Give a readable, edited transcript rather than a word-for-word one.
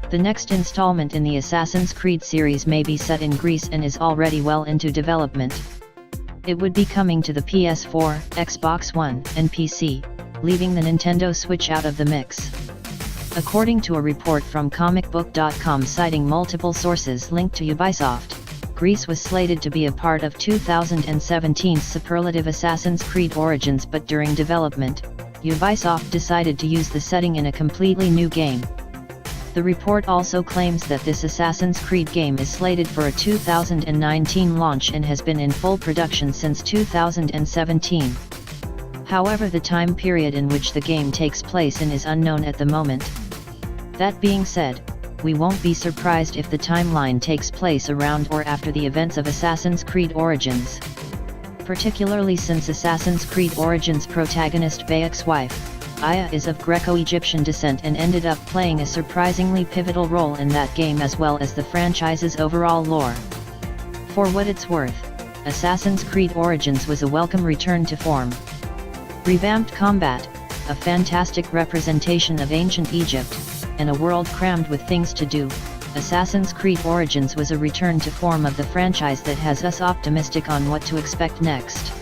The next installment in the Assassin's Creed series may be set in Greece and is already well into development. It would be coming to the PS4, Xbox One, and PC, leaving the Nintendo Switch out of the mix. According to a report from comicbook.com citing multiple sources linked to Ubisoft, Greece was slated to be a part of 2017's superlative Assassin's Creed Origins, but during development, Ubisoft decided to use the setting in a completely new game. The report also claims that this Assassin's Creed game is slated for a 2019 launch and has been in full production since 2017. However, the time period in which the game takes place in is unknown at the moment. That being said, we won't be surprised if the timeline takes place around or after the events of Assassin's Creed Origins. Particularly since Assassin's Creed Origins protagonist Bayek's wife, Aya, is of Greco-Egyptian descent and ended up playing a surprisingly pivotal role in that game as well as the franchise's overall lore. For what it's worth, Assassin's Creed Origins was a welcome return to form. Revamped combat, a fantastic representation of ancient Egypt, and a world crammed with things to do, Assassin's Creed Origins was a return to form of the franchise that has us optimistic on what to expect next.